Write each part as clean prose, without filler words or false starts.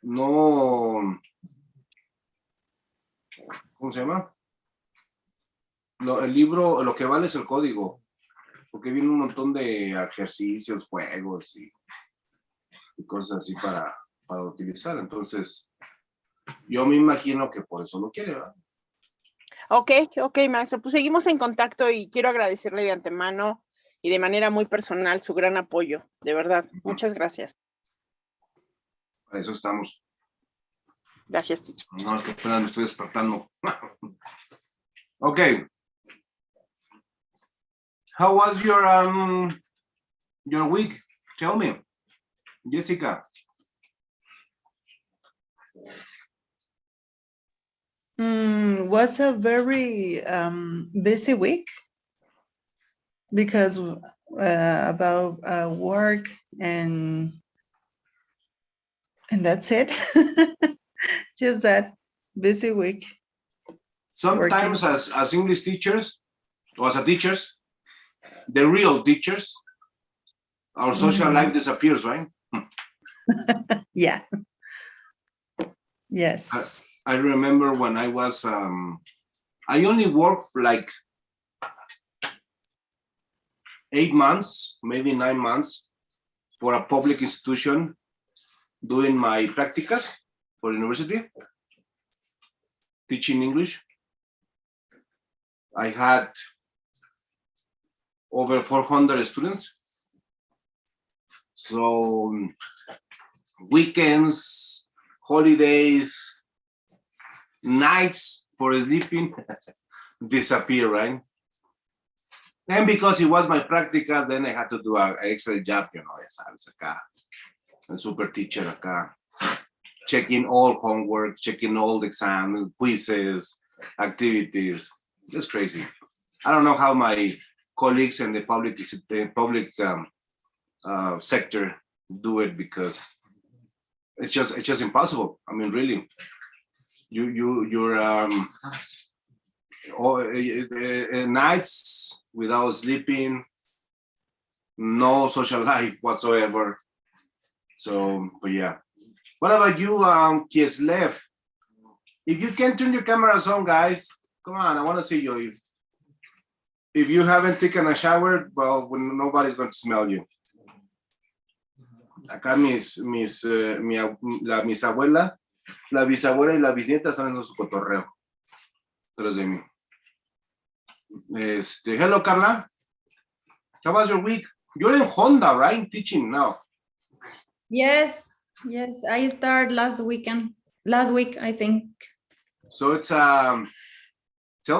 no, ¿cómo se llama? El libro, lo que vale es el código, porque viene un montón de ejercicios, juegos y cosas así para utilizar. Entonces, yo me imagino que por eso lo quiere, ¿verdad? Ok, maestro. Pues seguimos en contacto y quiero agradecerle de antemano y de manera muy personal su gran apoyo. De verdad, muchas gracias. Para eso estamos. Gracias, teacher. No, es que apenas me estoy despertando. Okay. How was your week? Tell me, Jessica. Was a very busy week because about work and that's it. Just that busy week. Sometimes as English teachers or as a teachers, the real teachers, our social life disappears, right? Yeah. Yes. I remember when I was, I only worked for like 8 months, maybe 9 months for a public institution doing my practicas for university, teaching English. I had over 400 students. So weekends, holidays, nights for sleeping disappear, right? And because it was my practicas, then I had to do an extra job, ya sabes, acá, a super teacher acá, checking all homework, checking all the exams, quizzes, activities. It's crazy. I don't know how my colleagues in the public sector do it, because it's just impossible. I mean, really, you're nights without sleeping, no social life whatsoever. So, but yeah. What about you, Kieslev? If you can turn your cameras on, guys, come on, I want to see you. If you haven't taken a shower, well, nobody's going to smell you. Acá mis abuela, la bisabuela y la bisnieta están en su cotorreo. Tras de mí. Hello, Carla. How was your week? You're in Honda, right? Teaching now. Yes, I started last week, I think. So it's tell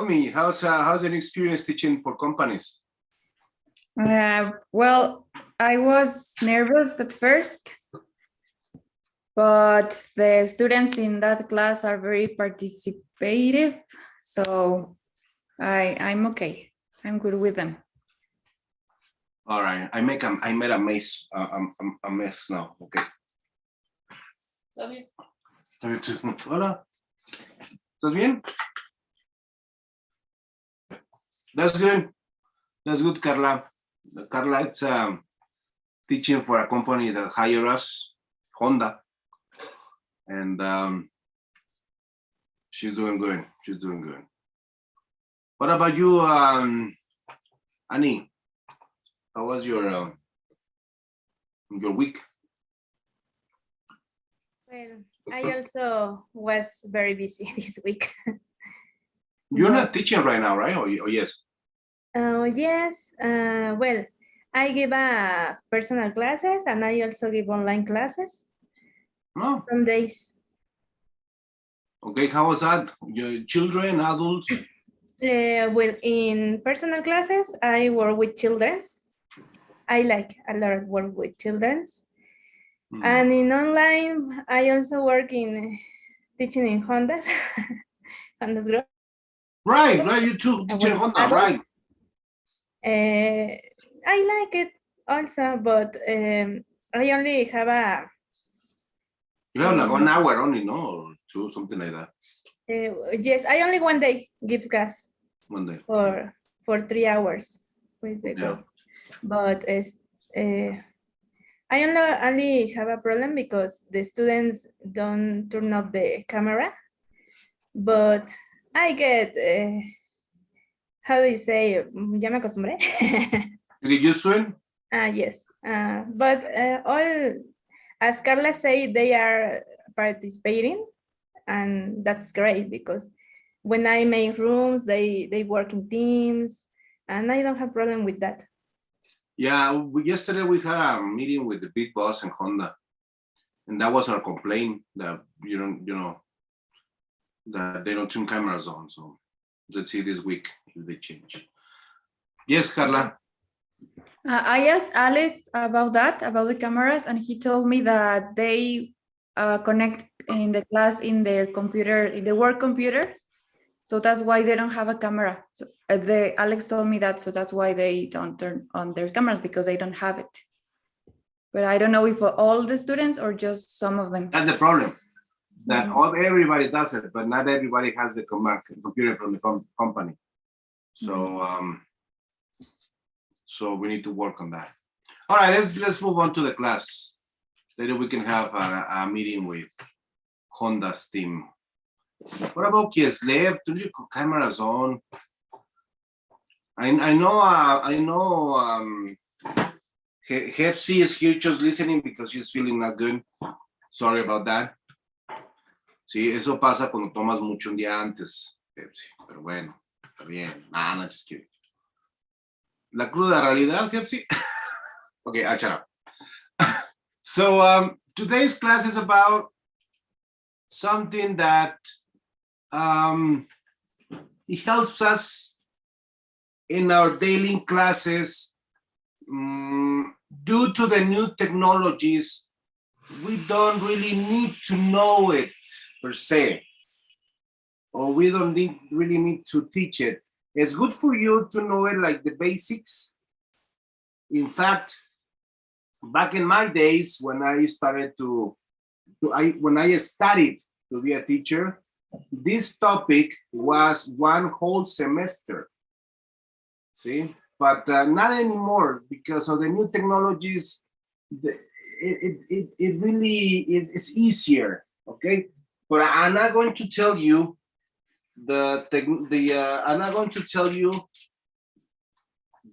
me, how's an experience teaching for companies? Well, I was nervous at first, but the students in that class are very participative, so I'm okay. I'm good with them. All right, I made a mess. A mess now. Okay. Hola. ¿Estás bien? That's good. That's good, Carla. Carla, it's teaching for a company that hire us, Honda, and she's doing good. She's doing good. What about you, Annie? How was your week? Well, I also was very busy this week. You're not teaching right now, right? Or yes? Yes. Well, I give personal classes and I also give online classes. No. Some days. Okay, how was that? Your children, adults? Well, in personal classes, I work with children. I like a lot of work with children. And in online, I also work in teaching in Honda's, Honda's group. Right, you too, teaching Honda, right? I like it also, but I only have You have like 1 hour only, no? Or 2, something like that. Yes, I only one day give class. 1 day. For 3 hours with the group. But I I only have a problem because the students don't turn off the camera, but I get, how do you say, ya me acostumbré. You get used to it? Yes, but all, as Carla said, they are participating, and that's great because when I make rooms, they work in teams, and I don't have problem with that. Yeah, yesterday we had a meeting with the big boss in Honda, and that was our complaint that that they don't turn cameras on. So let's see this week if they change. Yes, Carla. I asked Alex about that, about the cameras, and he told me that they connect in the class in their computer, in the work computers. So that's why they don't have a camera. So Alex told me that, so that's why they don't turn on their cameras, because they don't have it. But I don't know if all the students or just some of them. That's the problem. That everybody does it, but not everybody has the computer from the company. So so we need to work on that. All right, let's move on to the class. Later we can have a meeting with Honda's team. What about Kislev? Turn your cameras on. I know Hepsi is here just listening because she's feeling not good. Sorry about that. Sí, eso pasa cuando tomas mucho un día antes, Hepsi. Pero bueno, está bien. No, just kidding. La cruda realidad, Hepsi. Okay, I'll shut up. So today's class is about something that it helps us in our daily classes. Due to the new technologies, we don't really need to know it per se, or we don't really need to teach it. It's good for you to know it, like the basics. In fact, back in my days when I started when I studied to be a teacher, this topic was one whole semester. See, but not anymore because of the new technologies. It really is easier. Okay, but I'm not going to tell you I'm not going to tell you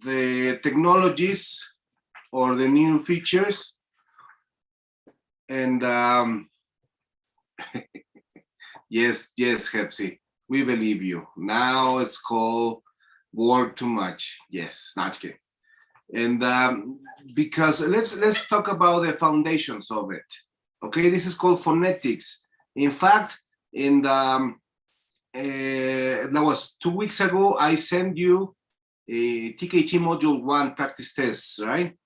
the technologies or the new features. And yes, Hepsi, we believe you. Now it's called work too much. Yes, not kidding. And because let's talk about the foundations of it. Okay, this is called phonetics. In fact, in the that was 2 weeks ago, I sent you a TKT module 1 practice test, right?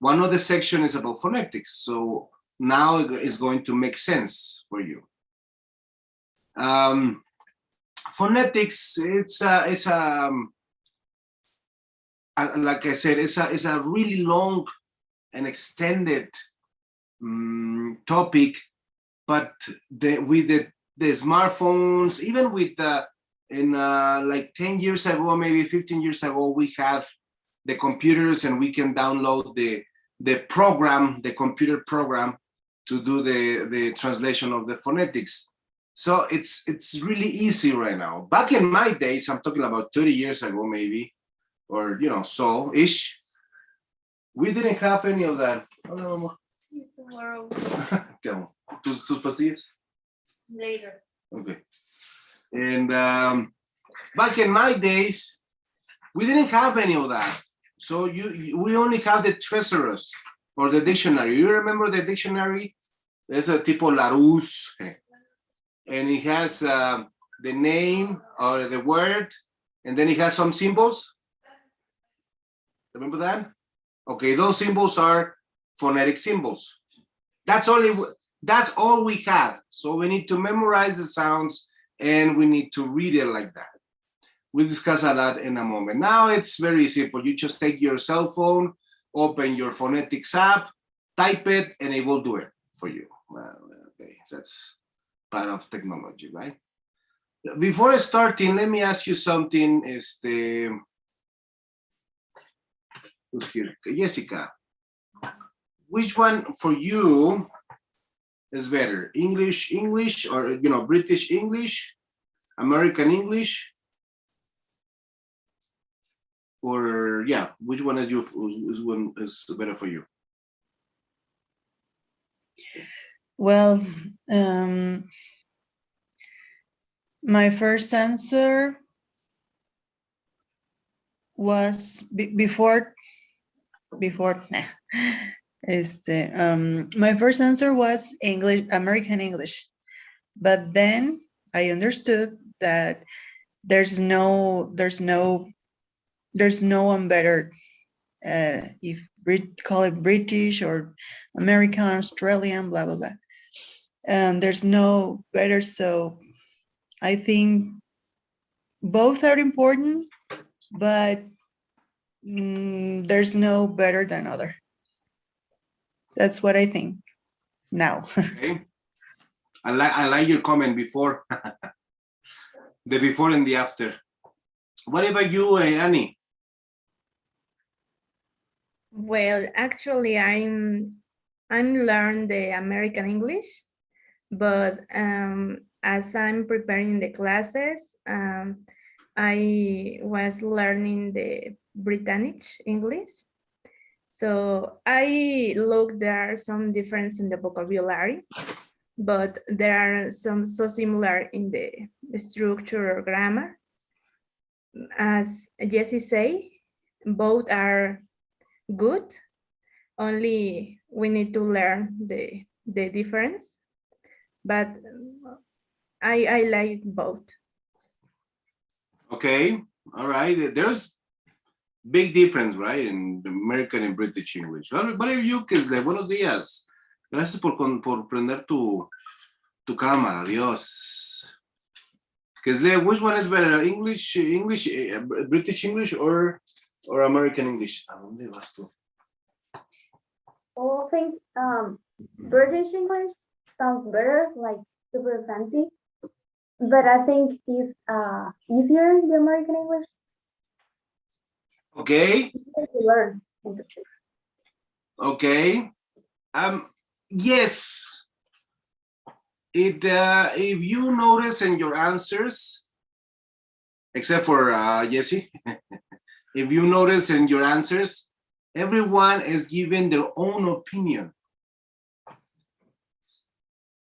One of the sections is about phonetics, so now it's going to make sense for you. Phonetics, it's like I said, it's a really long and extended topic, but with the smartphones, even with like 10 years ago, maybe 15 years ago, we have the computers and we can download the program, the computer program, to do the translation of the phonetics. So it's really easy right now. Back in my days, I'm talking about 30 years ago, maybe, or so-ish, we didn't have any of that. See you tomorrow. Tus pastillas? Later. Okay. And back in my days, we didn't have any of that. So we only have the thesaurus or the dictionary. You remember the dictionary? There's a tipo Larousse, and it has the name or the word, and then it has some symbols. Remember that? Okay, those symbols are phonetic symbols. That's all we have. So we need to memorize the sounds and we need to read it like that. We'll discuss that in a moment. Now it's very simple. You just take your cell phone, open your phonetics app, type it, and it will do it for you. Well, okay, that's part of technology, right? Before starting, let me ask you something. Who's here? Jessica, which one for you is better? English, or British English, American English, or yeah, which one is better for you? Well, my first answer was before. My first answer was English, American English, but then I understood that there's no one better. If call it British or American, Australian, blah blah blah, and there's no better. So I think both are important, but there's no better than other. That's what I think now. Okay. I like your comment before. The before and the after. What about you, Annie? Well, actually, I'm learning the American English, but as I'm preparing the classes, I was learning the British English. So I look, there are some difference in the vocabulary, but there are some so similar in the structure or grammar. As Jessie say, both are good, only we need to learn the difference, but I like both. Okay, all right. There's big difference, right, in American and British English. What are you, Kisle? Buenos días. Gracias por prender tu cámara. Dios. Kisle, which one is better, English, British English, or American English? ¿A dónde vas tú? I think British English sounds better, like super fancy. But I think it's easier the American English Okay. to learn. Okay. Yes. If you notice in your answers, except for Jessie, if you notice in your answers, everyone is giving their own opinion.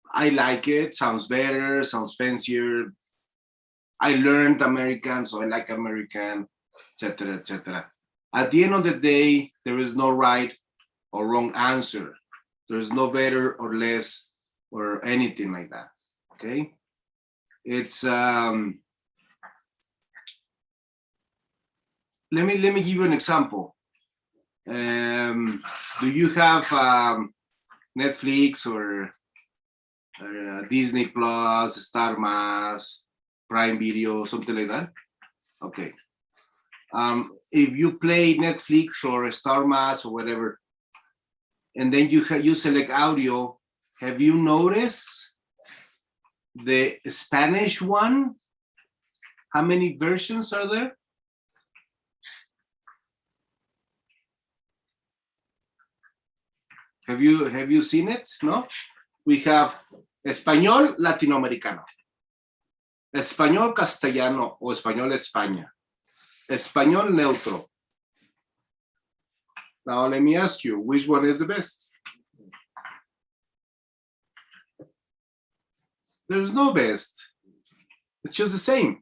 I like it, sounds better, sounds fancier. I learned American, so I like American, etc., etc. At the end of the day, there is no right or wrong answer. There's no better or less or anything like that. Okay, it's let me give you an example. Do you have Netflix or Disney Plus, Star Más, Prime Video, something like that? Okay. If you play Netflix or Star Más or whatever, and then you select audio, have you noticed the Spanish one? How many versions are there? Have you seen it? No? We have Español Latinoamericano, Español Castellano o Español España, Español Neutro. Now let me ask you, which one is the best? There's no best. It's just the same.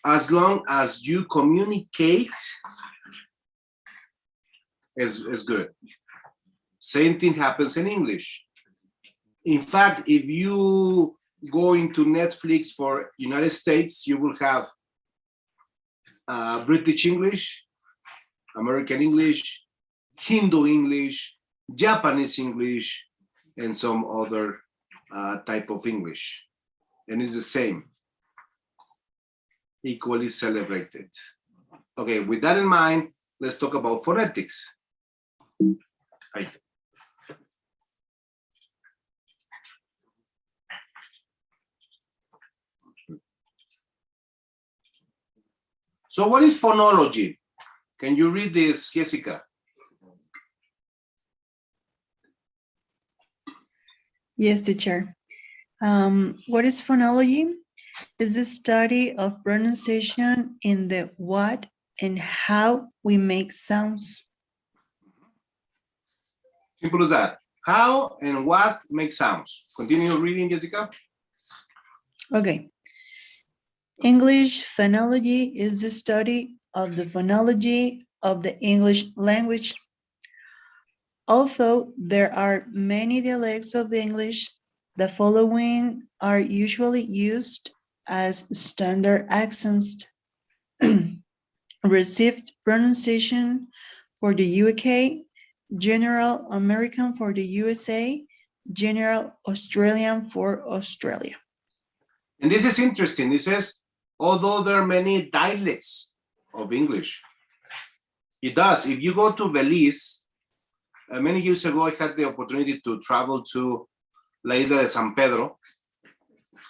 As long as you communicate, is good. Same thing happens in English. In fact, if you go into Netflix for United States, you will have British English, American English, Hindu English, Japanese English, and some other type of English. And it's the same, equally celebrated. Okay, with that in mind, let's talk about phonetics. Right. So what is phonology? Can you read this, Jessica? Yes, teacher. What is phonology? Is the study of pronunciation in the what and how we make sounds. Simple as that. How and what make sounds. Continue reading, Jessica. Okay. English phonology is the study of the phonology of the English language. Although there are many dialects of English, the following are usually used as standard accents. Received pronunciation for the UK, General American for the USA, General Australian for Australia. And this is interesting. It says, although there are many dialects of English, it does. If you go to Belize, many years ago, I had the opportunity to travel to La Isla de San Pedro.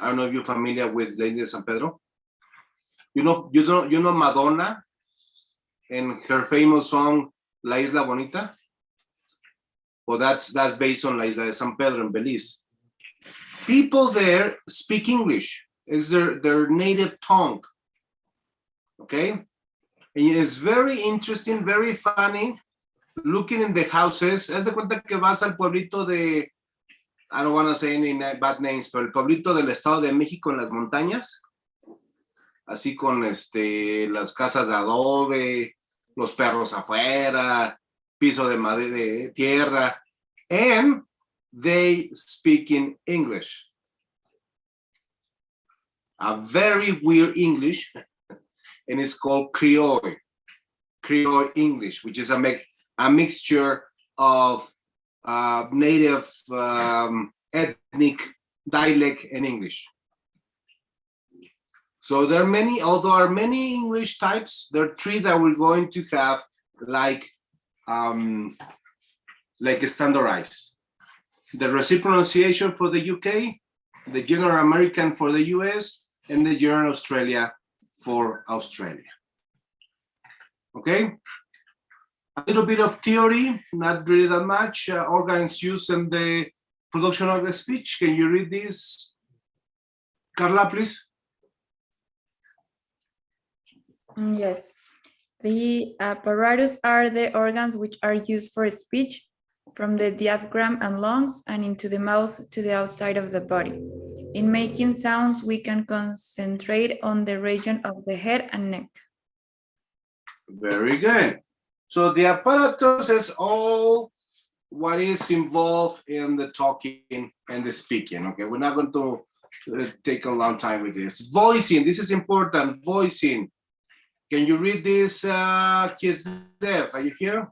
I don't know if you're familiar with La Isla de San Pedro. You know Madonna and her famous song La Isla Bonita? Well, that's based on La Isla de San Pedro in Belize. People there speak English. It's their native tongue. Okay? And it's very interesting, very funny, looking in the houses. Haz de cuenta que vas al pueblito de, I don't want to say any bad names, pero el pueblito del Estado de México en las montañas, así con las casas de adobe, los perros afuera, piso de madera, de tierra, and they speak in English. A very weird English, and it's called Creole English, which is a mixture of native ethnic dialect and English. So there are many, although there are many English types, there are three that we're going to have like standardized. The receipt pronunciation for the UK, the General American for the US, and the General Australia for Australia. Okay? A little bit of theory, not really that much. Organs used in the production of the speech. Can you read this? Carla, please. Yes. The apparatus are the organs which are used for speech, from the diaphragm and lungs and into the mouth to the outside of the body. In making sounds, we can concentrate on the region of the head and neck. Very good. So the apparatus is all what is involved in the talking and the speaking. Okay, we're not going to take a long time with this. Voicing, this is important, voicing. Can you read this, Kislev? Are you here?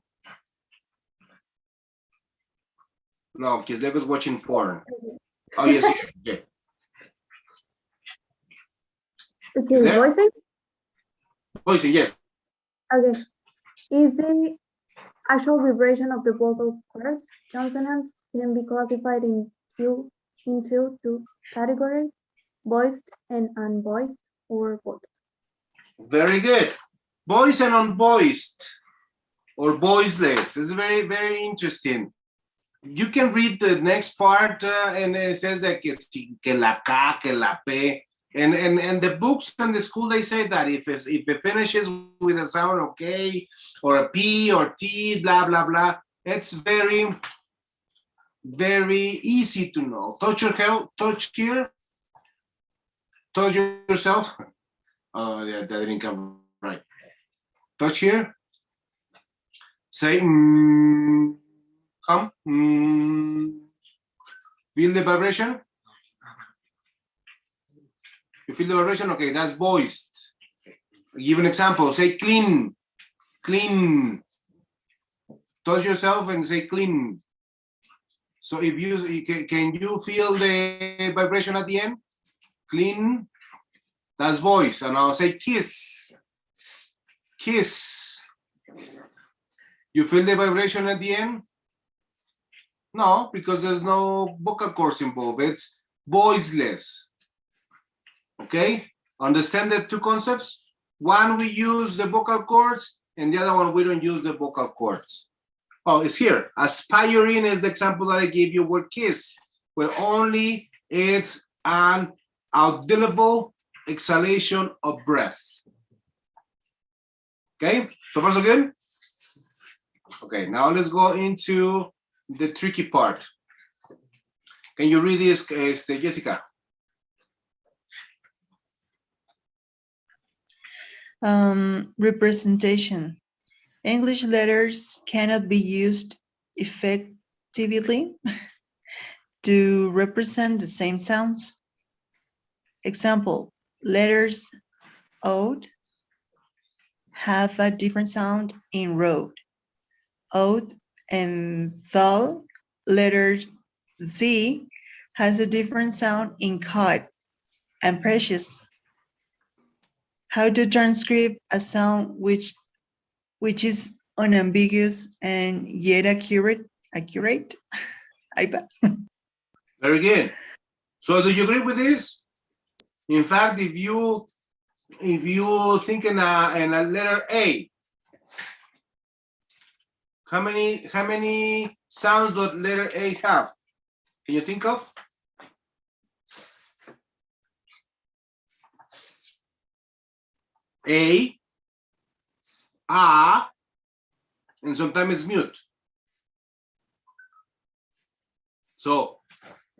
No, Kislev is watching porn. Oh, yes, okay. Okay, there? voicing? Voicing, yes. Okay. Is the actual vibration of the vocal cords, consonants, can be classified into two categories, voiced and unvoiced, or both? Very good. Voiced and unvoiced, or voiceless. It's very, very interesting. You can read the next part, and it says that que la K, que la P. And the books in the school, they say that if it finishes with a sound, okay, or a P or T, blah, blah, blah, it's very, very easy to know. Touch here. Touch yourself. Oh, yeah, that didn't come right. Touch here. Say, come. Feel the vibration? You feel the vibration? Okay, that's voiced. Give an example. Say clean. Clean. Touch yourself and say clean. So if you can you feel the vibration at the end? Clean. That's voice. And I'll say kiss. Kiss. You feel the vibration at the end? No, because there's no vocal cords involved. It's voiceless. Okay? Understand the two concepts? One, we use the vocal cords, and the other one, we don't use the vocal cords. Oh, it's here. Aspiring is the example that I gave you, word kiss. where only it's an audible exhalation of breath. Okay, so far so good? Okay, now let's go into the tricky part. Can you read this, Jessica? Representation. English letters cannot be used effectively to represent the same sounds. Example, letters oud have a different sound in road. Oath and thou. Letter Z has a different sound in cut and precious. How to transcribe a sound which is unambiguous and yet accurate? Very good. So do you agree with this? In fact, if you think in a letter A, how many sounds does letter A have? Can you think of? A, and sometimes mute. So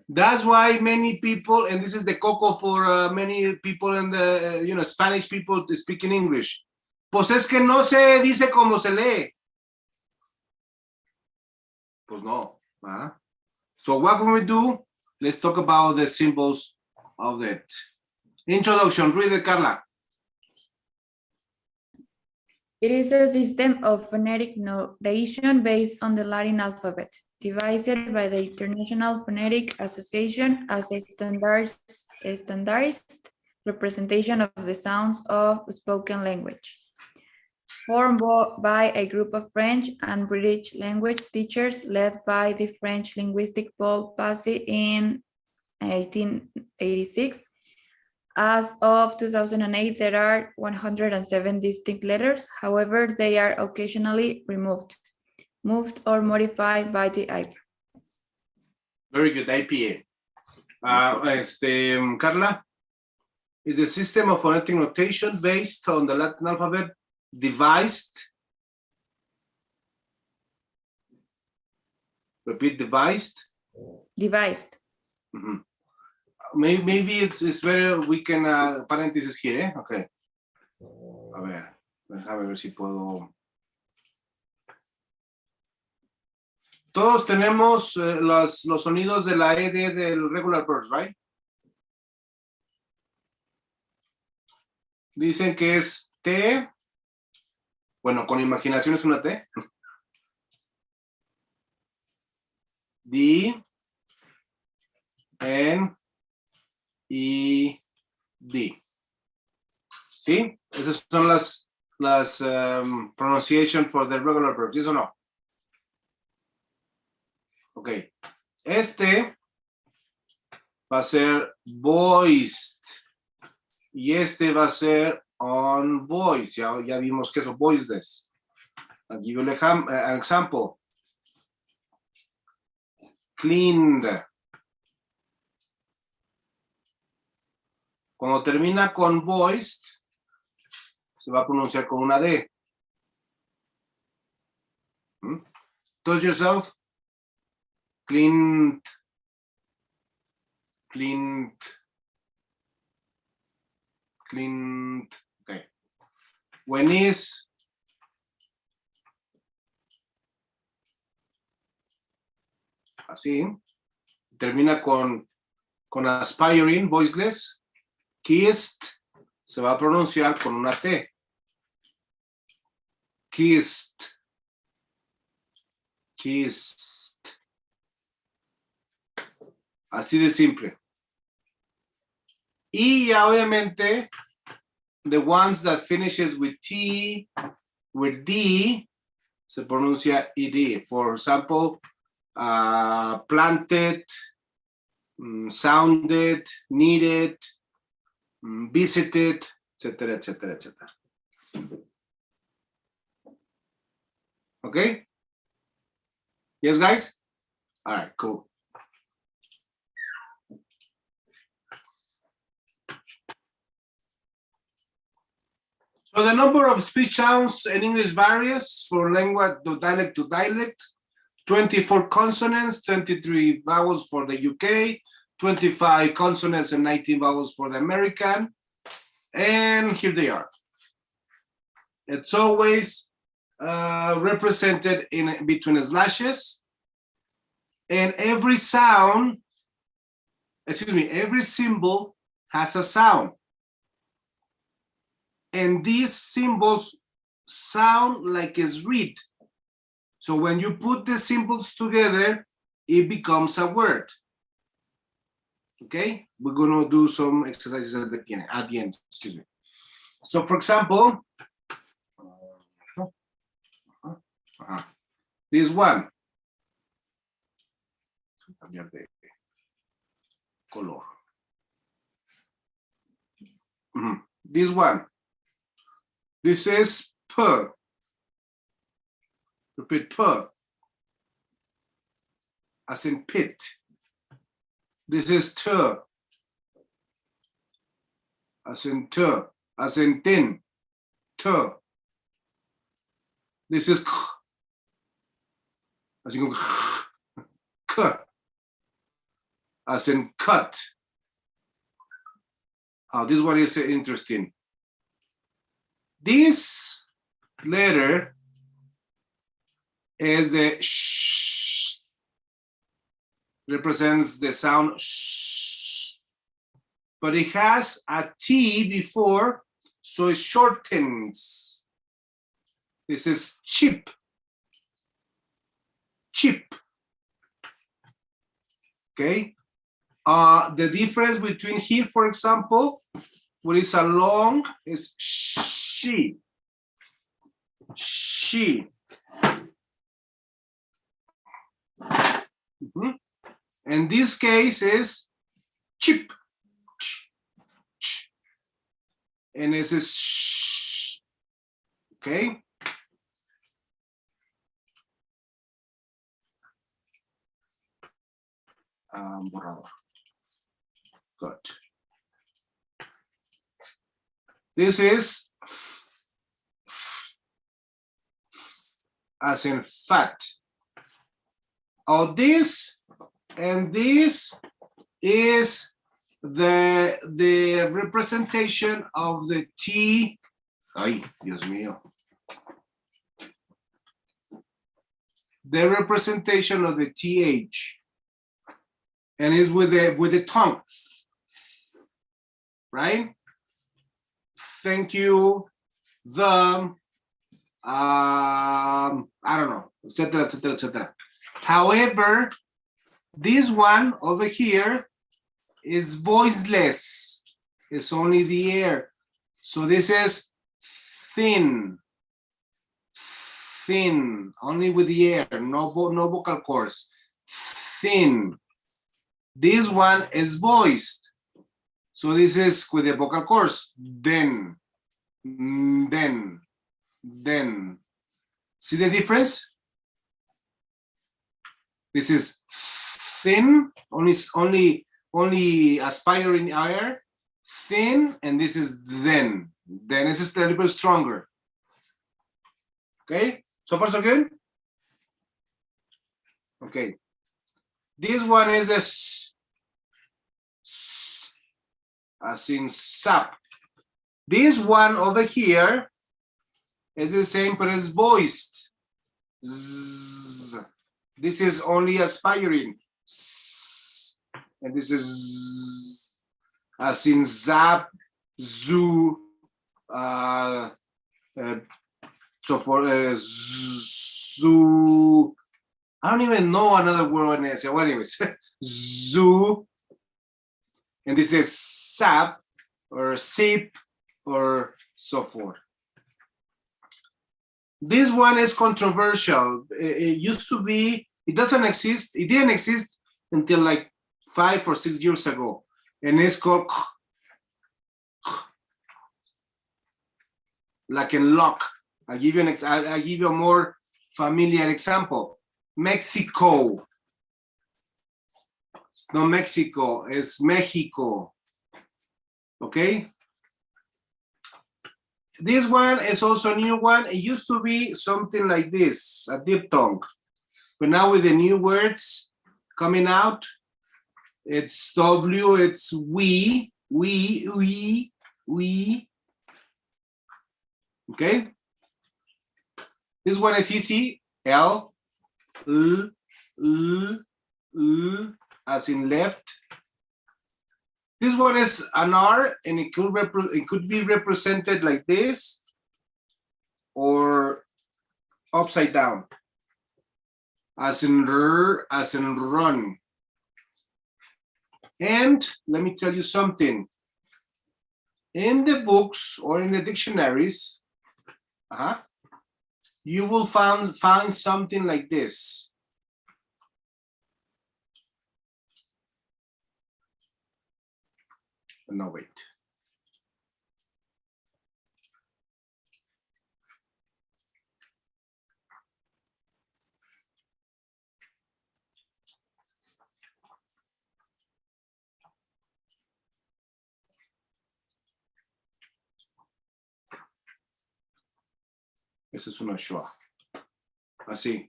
that's why many people, and this is the cocoa for many people in the, Spanish people to speak in English. Pues es que no se dice como se lee. Pues no. So what will we do? Let's talk about the symbols of that. Introduction, read it, Carla. It is a system of phonetic notation based on the Latin alphabet, devised by the International Phonetic Association as a standardized representation of the sounds of spoken language. Formed by a group of French and British language teachers led by the French linguistic Paul Passy in 1886. As of 2008, there are 107 distinct letters. However, they are occasionally moved or modified by the IPA. Very good, IPA. Carla, is a system of phonetic notation based on the Latin alphabet devised? Repeat, devised? Devised. Mm-hmm. Maybe it's better, we can, paréntesis here, ¿eh? Okay. A ver, déjame ver si puedo. Todos tenemos los sonidos de la ED del regular verbs, right? Dicen que es T. Bueno, con imaginación es una T. D. N. Y D. ¿Sí? Esas son las pronunciation for the regular verbs, ¿sí o no? Ok. Este va a ser voiced. Y este va a ser on voice. Ya vimos que eso voiceless. I'll give you an example. Cleaned. Cuando termina con voiced, se va a pronunciar con una D. Touch yourself. Cleaned. Cleaned. Cleaned. Okay. When is así, termina con aspiring, voiceless. Kissed se va a pronunciar con una T. Kissed. Kissed. Así de simple. Y ya obviamente, the ones that finishes with T, with D, se pronuncia ED. For example, planted, sounded, needed, visited, etcétera, etcétera, etcétera. Okay? Yes, guys? All right, cool. So the number of speech sounds in English varies for language to dialect. 24 consonants, 23 vowels for the UK, 25 consonants and 19 vowels for the American. And here they are. It's always represented in between slashes. And every sound, every symbol has a sound. And these symbols sound like it's read. So when you put the symbols together, it becomes a word. Okay, we're gonna do some exercises at the end, excuse me. So for example, this one. Cambiar de color. This one. This is P. Repeat P. As in pit. This is T. As in T. As in tin. T. This is K. As in K. As in cut. Oh, this one is interesting. This letter is the sh, represents the sound sh, but it has a T before, so it shortens. This is chip. Chip. Okay. The difference between here, for example, what is a long is she. She. In this case is chip. And this is sh. Okay. Borrador. Good. This is as in fat. Oh, this and this is the representation of the T. Ay, Dios mío. The representation of the TH. And is with the tongue. Right? Thank you. The I don't know, etc., etc., etc. However, this one over here is voiceless. It's only the air. So this is thin. Thin, only with the air, no vocal cords. Thin. This one is voiced. So this is with the vocal cords. Then. See the difference? This is thin, only aspiring air, thin, and this is then. Then this is a little bit stronger. Okay, so far so good? Okay. This one is a as in sap. This one over here is the same, but it's voiced. Z. This is only aspiring. S. And this is as in zap, zoo, so for zoo. I don't even know another word. Well, anyways, zoo. And this is sap or sip or so forth. This one is controversial. It used to be, it doesn't exist. It didn't exist until like 5 or 6 years ago. And it's called like in lock. I'll give you a more familiar example. Mexico. It's not Mexico, it's Mexico. Okay? This one is also a new one. It used to be something like this, a diphthong. But now with the new words coming out, it's W, it's we. Okay? This one is easy. L, as in left. This one is an R, and it could be represented like this or upside down, as in run. And let me tell you something. In the books or in the dictionaries, you will find something like this. No, wait. Esa es una schwa. Así.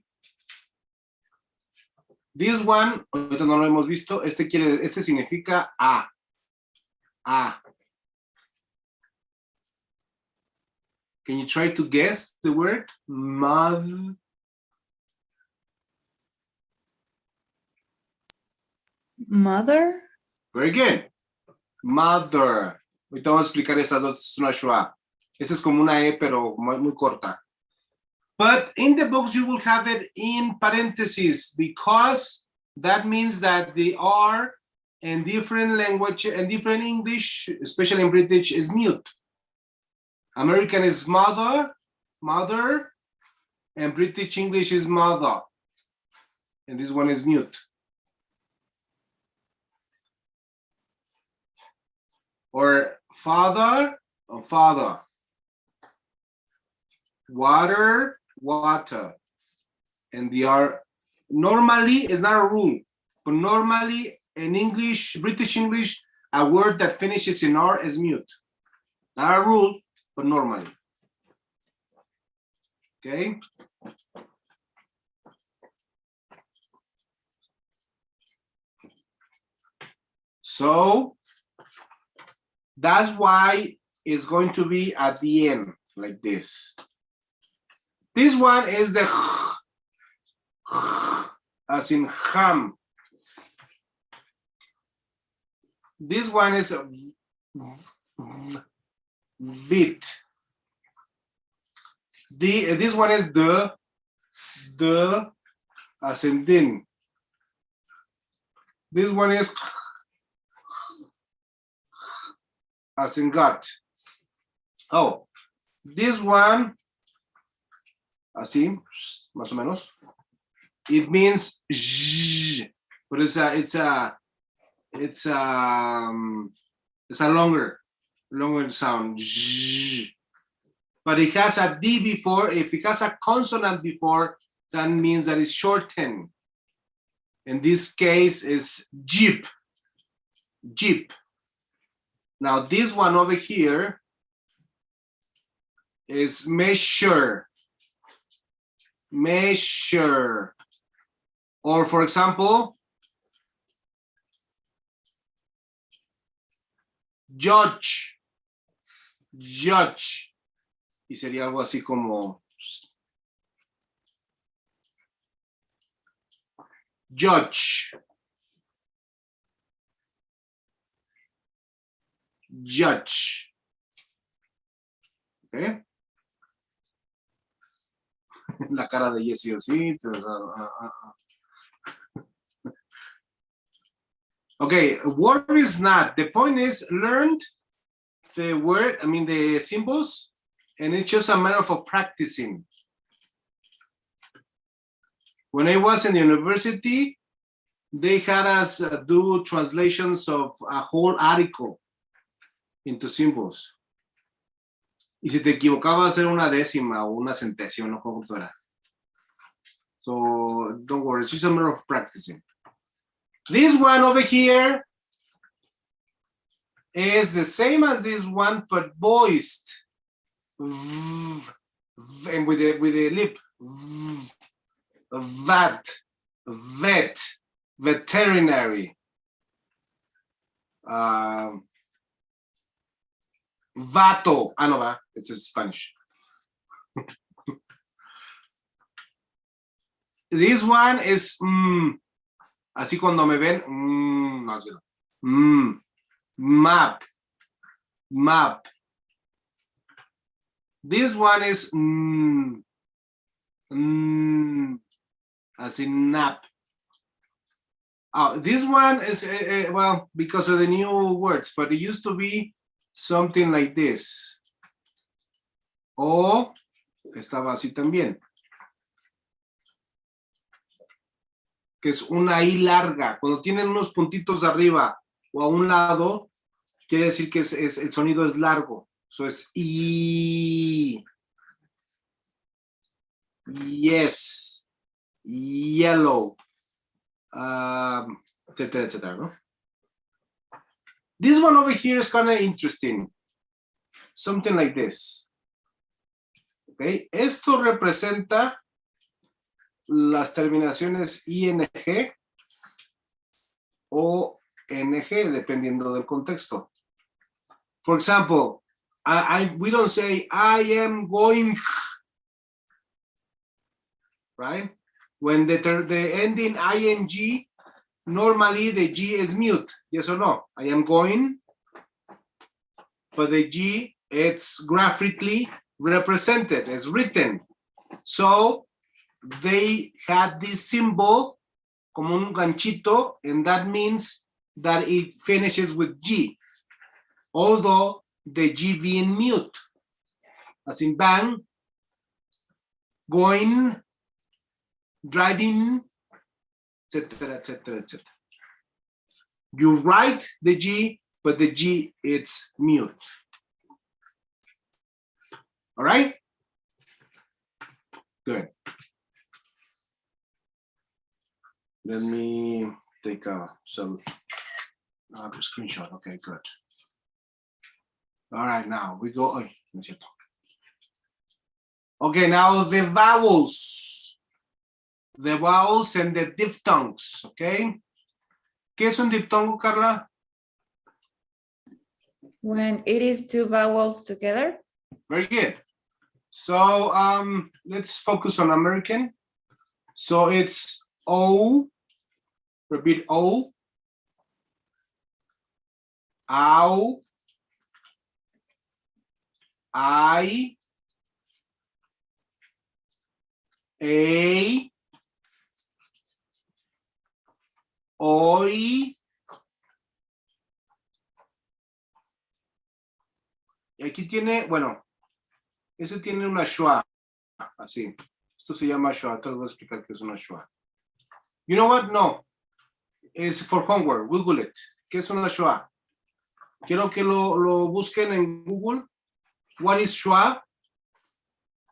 This one, ahorita no lo hemos visto. Este significa a. A. Can you try to guess the word? Mother. Mother? Very good. Mother. Ahorita vamos a explicar estas dos. Es una schwa. Esta es como una E, pero muy corta. But in the books, you will have it in parentheses because that means that the R in different language and different English, especially in British, is mute. American is mother, and British English is mother. And this one is mute. Or father, or father. Water. And the R, normally, it's not a rule, but normally in English, British English, a word that finishes in R is mute. Not a rule, but normally. Okay? So, that's why it's going to be at the end, like this. This one is the as in ham. This one is bit. This one is the as in din. This one is as in gut. Oh, this one, así, más o menos. It means zzz, but it's a longer sound. Zzz. But it has a D before. If it has a consonant before, that means that it's shortened. In this case, is jeep. Jeep. Now this one over here is measure. Measure. Or for example, judge. Judge. Y sería algo así como judge. Judge. Okay. La cara de Jesse Osito. Okay, word is not. The point is learned the word, the symbols, and it's just a matter of practicing. When I was in the university, they had us do translations of a whole article into symbols. Y si te equivocabas era una décima o una centésima, no cuánto era. So don't worry, it's just a matter of practicing. This one over here is the same as this one, but voiced. and with the lip. Vet, veterinary. Vato. Ah, no, va. It's in Spanish. This one is así cuando me ven, no, así no. Map. This one is as in nap. Oh, this one is well, because of the new words, but it used to be something like this. O estaba así también. Que es una I larga. Cuando tienen unos puntitos arriba o a un lado, quiere decir que el sonido es largo. Eso es I. Yes. Yellow. Etcétera, etcétera, ¿no? This one over here is kind of interesting. Something like this. Okay. Esto representa las terminaciones ING o NG, dependiendo del contexto. For example, we don't say I am going, right? When the ending ing, normally the G is mute, yes or no? I am going, but the G, it's graphically represented, it's written. So they had this symbol como un ganchito, and that means that it finishes with G, although the G being mute, as in bang, going, driving, etc., etc., etc. You write the G, but the G it's mute. All right? Good. Let me take some screenshot. Okay, good. All right, now we go. Okay, now the vowels. The vowels and the diphthongs, okay? ¿Qué es un diptongo, Carla? When it is two vowels together. Very good. So let's focus on American. So it's O, repeat O, ow, I, A, hoy. Y aquí tiene, bueno, ese tiene una schwa, así. Esto se llama schwa, te lo voy a explicar qué es una schwa. You know what? No. Es for homework, Google it. ¿Qué es una schwa? Quiero que lo busquen en Google. What is schwa?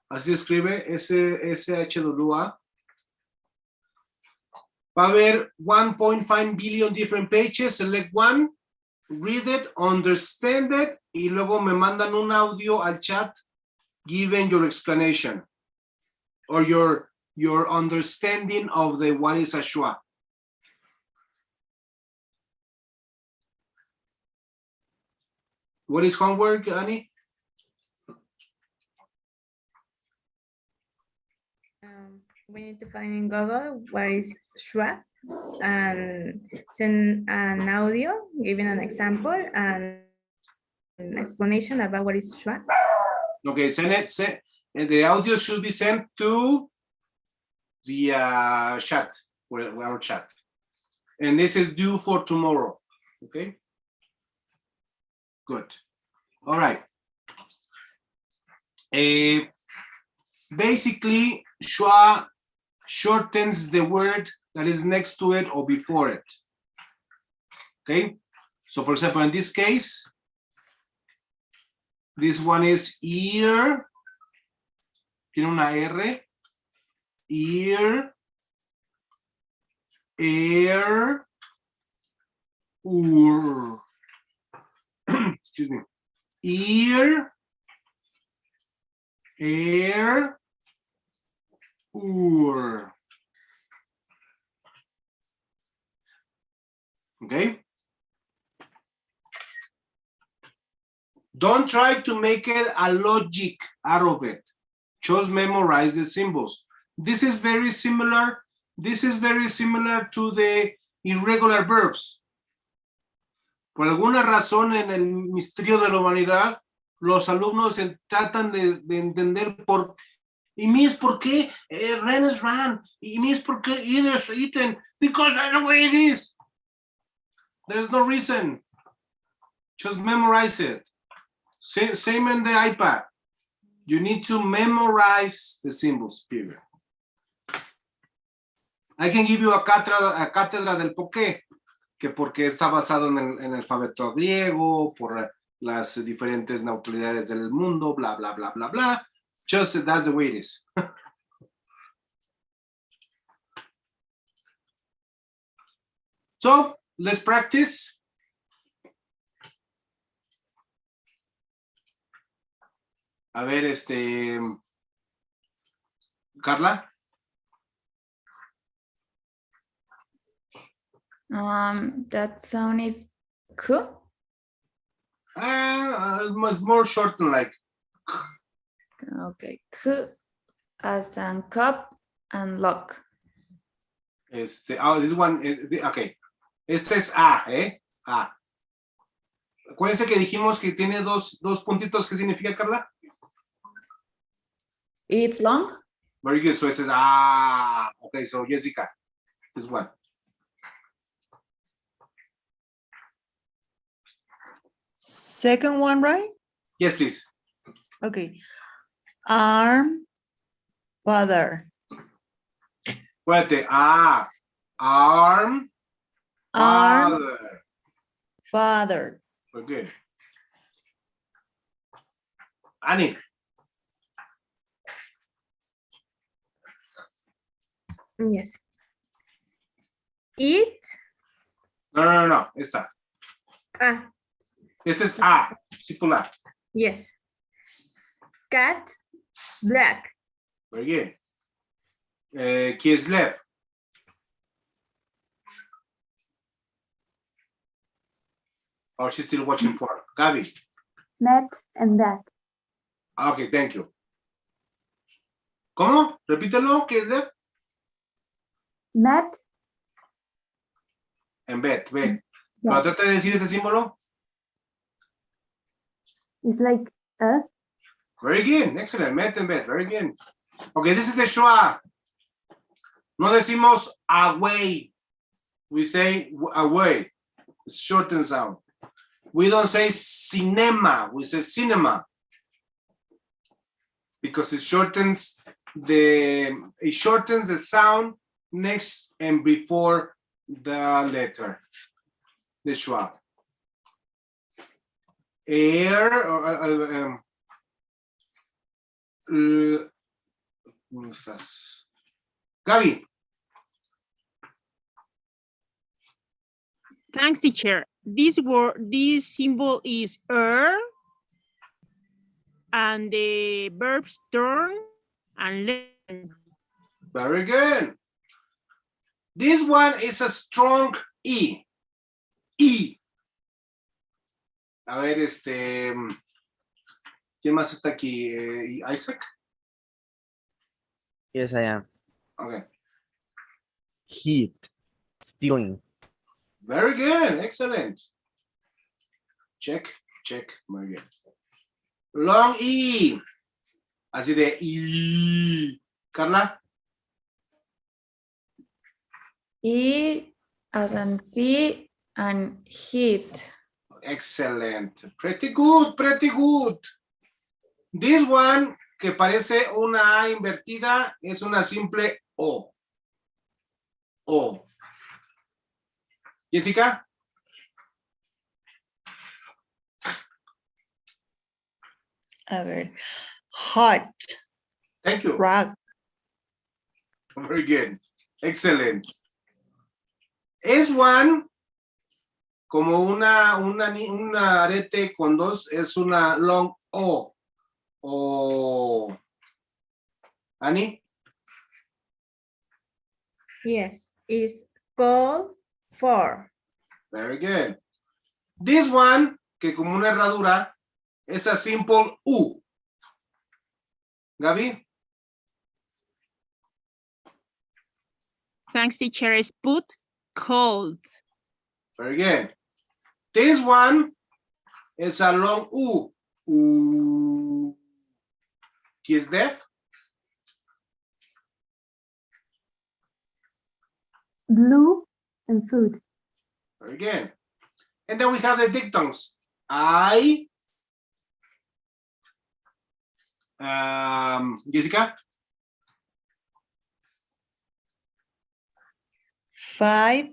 Así escribe, S-H-W-A. Va a haber 1.5 billion different pages. Select one, read it, understand it, y luego me mandan un audio al chat, given your explanation or your understanding of the what is a schwa. What is homework, Annie? We need to find in Google what is schwa and send an audio giving an example and an explanation about what is schwa. Okay, send it. The audio should be sent to the chat, our chat. And this is due for tomorrow. Okay. Good. All right. Basically, schwa shortens the word that is next to it or before it. Okay. So, for example, in this case, this one is ear. Tiene una R. Ear. Air. Excuse me. Ear. Air. Ur. Okay. Don't try to make it a logic out of it. Just memorize the symbols. This is very similar. This is very similar to the irregular verbs. Por alguna razón en el misterio de la humanidad, los alumnos tratan de entender y Miss, ¿por qué ran is ran? Y Miss, ¿por qué eat is eaten? Because that's the way it is. There's no reason. Just memorize it. Same in the iPad. You need to memorize the symbols, period. I can give you a cátedra del por qué, que porque está basado en el alfabeto griego, por las diferentes neutralidades del mundo, bla, bla, bla, bla, bla. Just that's the way it is. So, let's practice. A ver, Carla. That sound is k. It's more shortened, like. Okay, k as in cup and lock. This one is, okay. Este es A, ¿eh? A. Acuérdense que dijimos que tiene dos puntitos. ¿Qué significa, Carla? It's long. Very good. So it says ah. Okay, so Jessica, this one. Second one, right? Yes, please. Okay. Arm, father. Acuérdate. Ah. Arm. Arm, Father. father. Very good. Annie. Yes. Eat. No. Esta. Ah, Este es A. Circular. yes. Cat. Black. Very good. Kislev. Or she's still watching porn. Gaby. Met and that. Okay, thank you. ¿Cómo? Repítelo, Kislev. Met. En bed, ve. Yeah. Pero trata de decir ese símbolo. It's like a. Very good, excellent. Met en bed, very good. Okay, this is the schwa. No decimos away. We say away. It's shortened sound. We don't say cinema. We say cinema. Because it shortens the sound next and before the letter. The schwa. Air or ¿dónde estás? Gaby. Thanks, teacher. This symbol is and the verbs turn and learn. Very good. This one is a strong E. E. A ver, ¿quién más está aquí? Isaac? Yes, I am. Okay. Heat. Stealing. Very good. Excellent. Check. Very good. Long E. Así de E. Carla? E as in see and heat. Excellent. Pretty good. This one, que parece una A invertida, es una simple O. O. Jessica? A ver. Hot, Thank you. rock. Very good. Excellent. Es one, como una arete con dos, es una long O. O Annie? Yes, is called for. Very good. This one, que como una herradura, es a simple U. Gaby? Thanks, teacher. Is put cold. Very good. This one is a long U. U. Kiss deaf? Blue and food. Very good. And then we have the dictums. Jessica? 5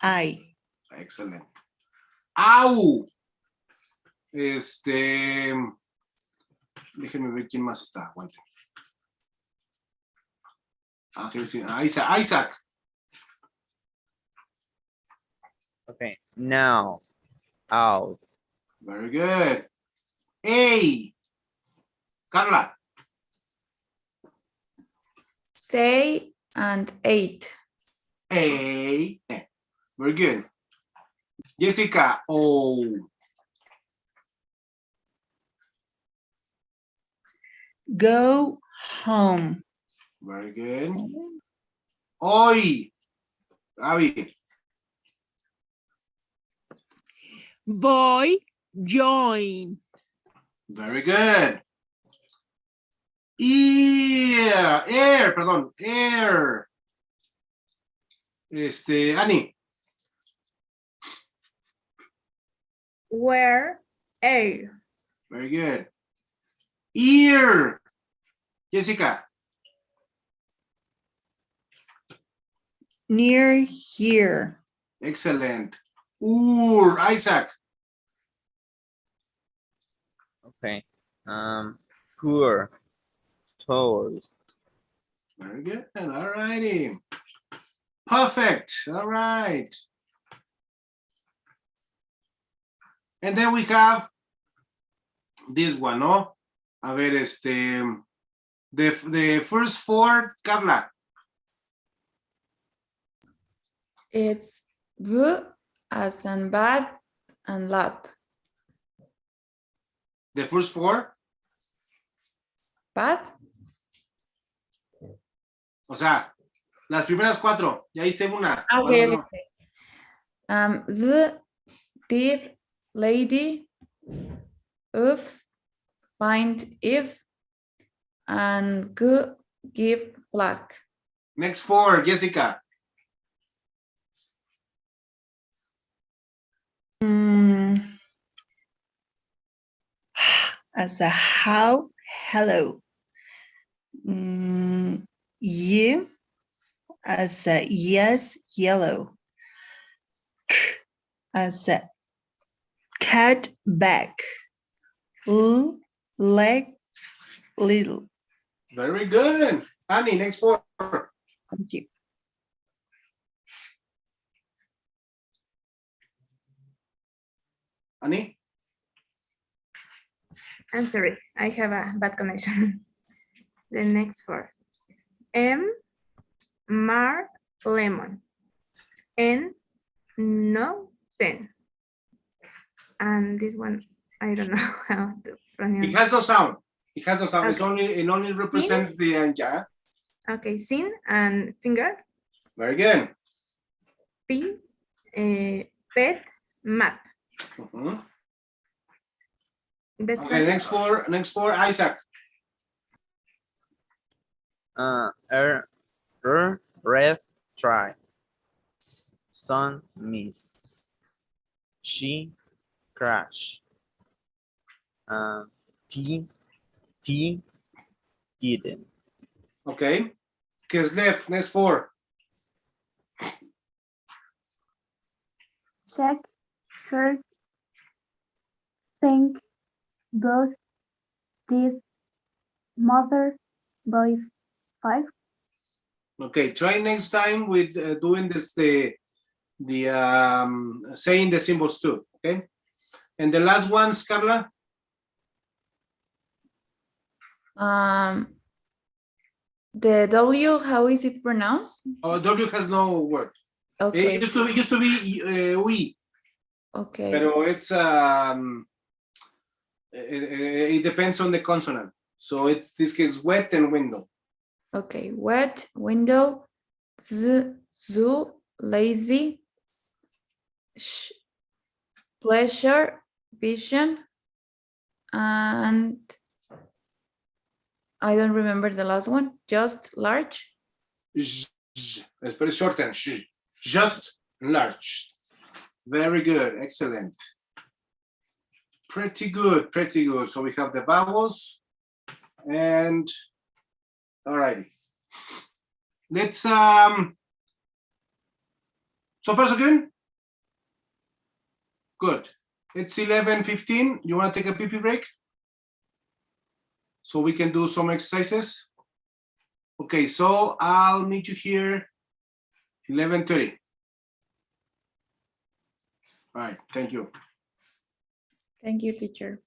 I. Excellent. Au. Déjenme ver quién más está. Aguante. Isaac. Okay, now, out. Very good. Hey. Carla. Say and 8. Hey. Very good. Jessica. Oh. Go home. Very good. Hoy. Abby. Boy, join. Very good. Air. Annie. Wear air. Very good. Ear. Jessica. Near here. Excellent. Isaac. Okay. Poor. Tourist. Very good. All righty. Perfect. All right. And then we have this one, no? A ver, the first four, Carla. It's B as in bad and lap. The first four, Bad? o sea, las primeras cuatro, ya hice una. Okay, ¿Cuál okay. no? The did lady if find if and give black. Next four, Jessica. As a how, hello. You as a yes, yellow. As a cat, back. Leg, little. Very good. Annie, next four. Thank you. Annie. I'm sorry, I have a bad connection. The next four. Mar, lemon. N, no, 10. And this one, I don't know how to pronounce. It has no sound. It has no sound. Okay. It only represents the anja. Okay, sin and finger. Very good. P, pet, map. Mhm. That's Okay, all. next four, Isaac. Red try. Sun miss. She crash. T didn't. Okay. Kislev, next four. Check, church, think, both, did, mother, boys, 5. Okay, try next time with doing this saying the symbols too. Okay. And the last ones, Carla. The W, how is it pronounced? Oh, W has no word. Okay, It used to be we, okay, pero it's it depends on the consonant. So it's this case wet and window. okay. Wet, window, zoo, lazy, pleasure, vision, and I don't remember the last one. Just large. It's very shortened. Just large. Very good. Excellent. Pretty good. Pretty good. So we have the vowels and all right. Let's so far so good. Good. It's 11:15. You want to take a pee break? So we can do some exercises. Okay, so I'll meet you here 11:30. All right, thank you. Thank you, teacher.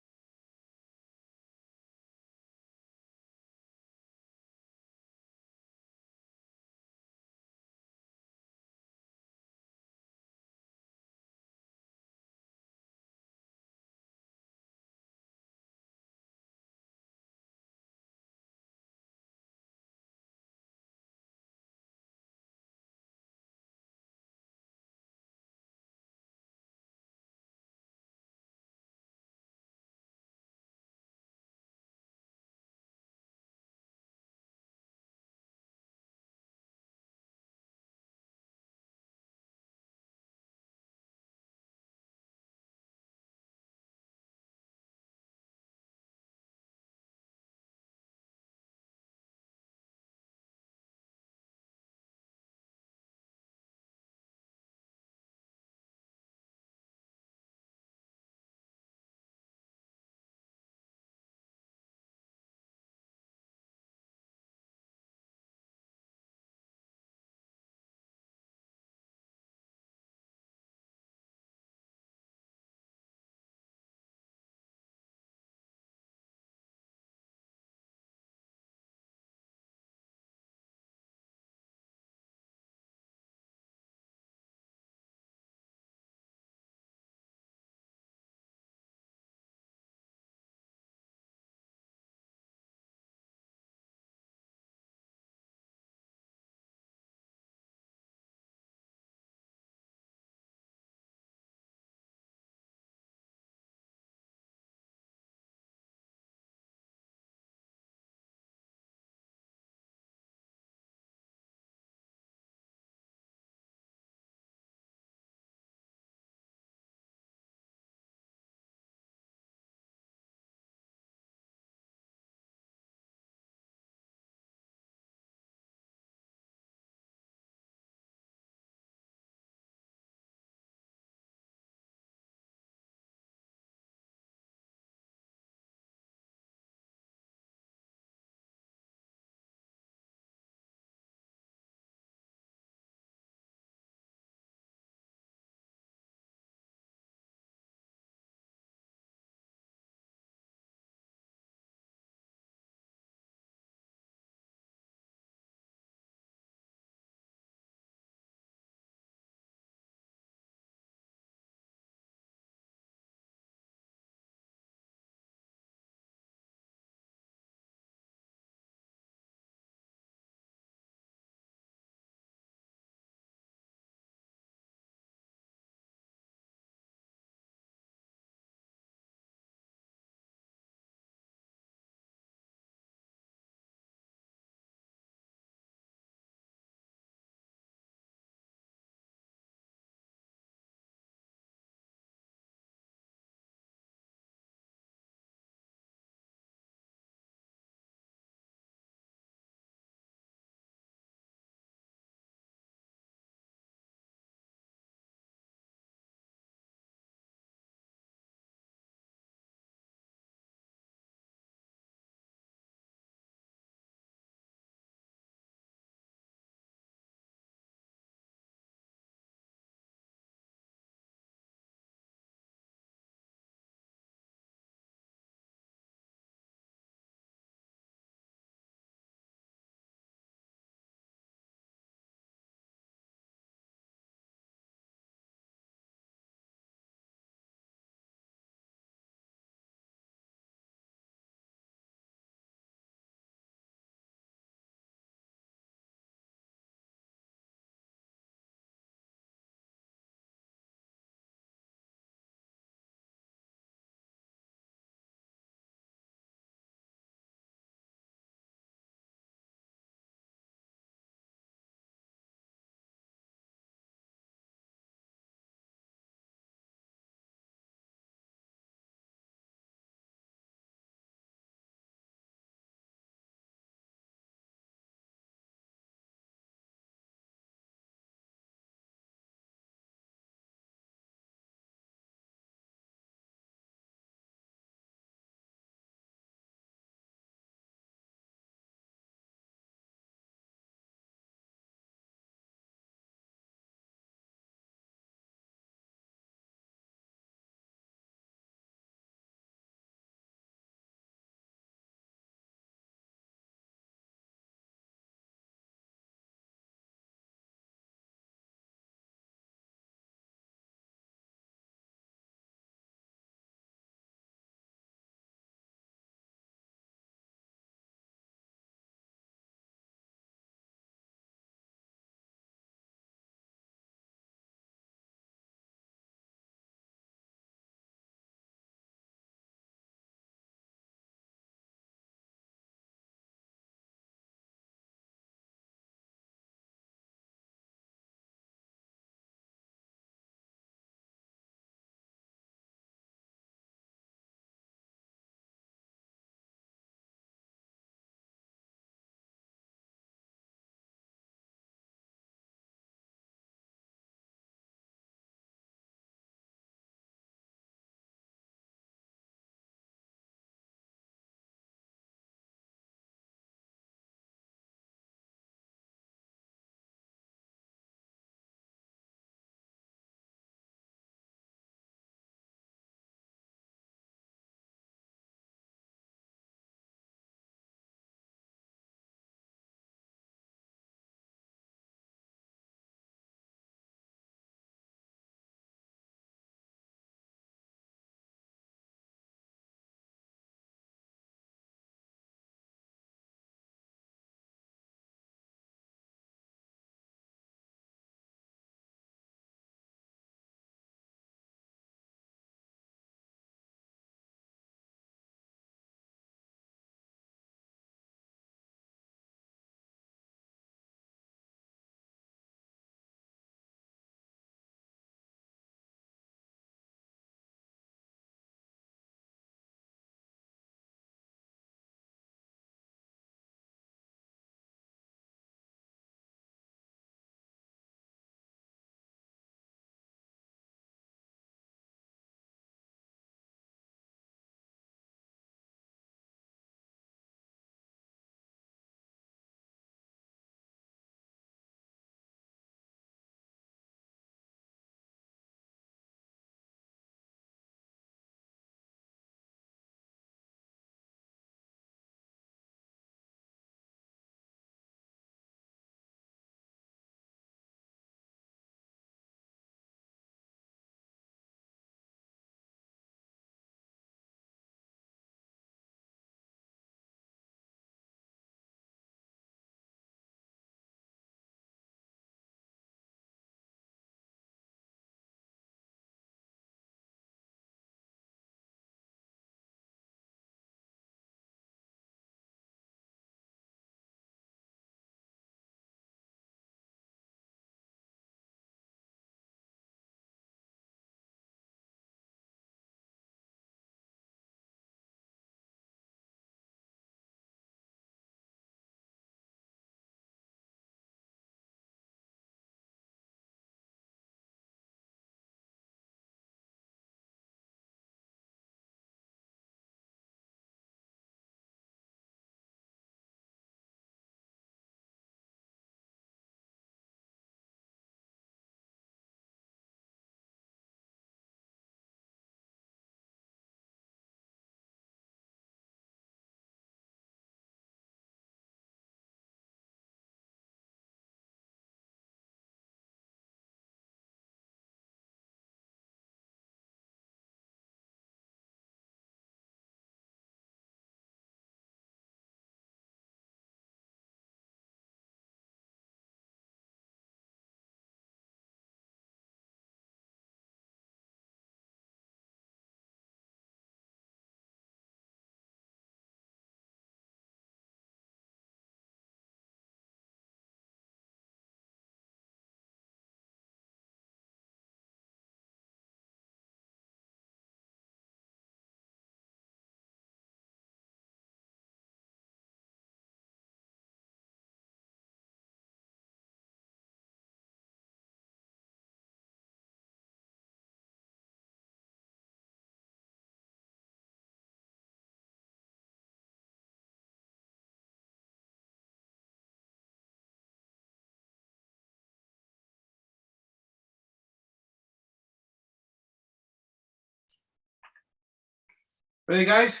Ready, guys?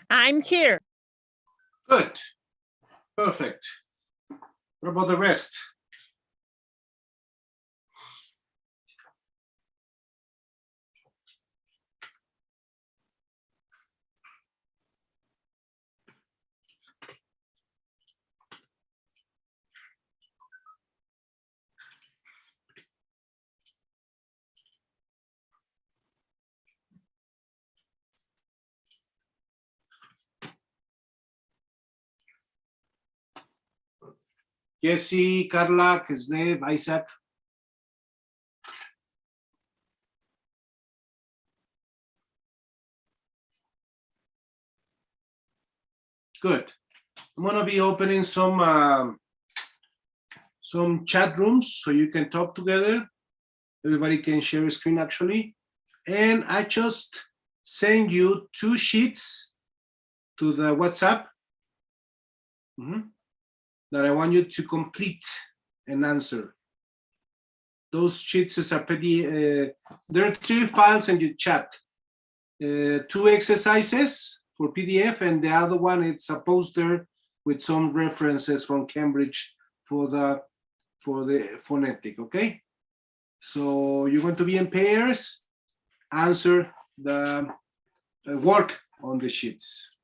I'm here. Good. Perfect. What about the rest? Jesse, Carla, Kislev, Isaac. Good. I'm gonna be opening some chat rooms so you can talk together. Everybody can share a screen actually. And I just send you 2 sheets to the WhatsApp that I want you to complete and answer. Those sheets is a PDF. There are 3 files in your chat. 2 exercises for PDF, and the other one it's a poster with some references from Cambridge for the phonetic. Okay, so you're going to be in pairs. Answer the work on the sheets.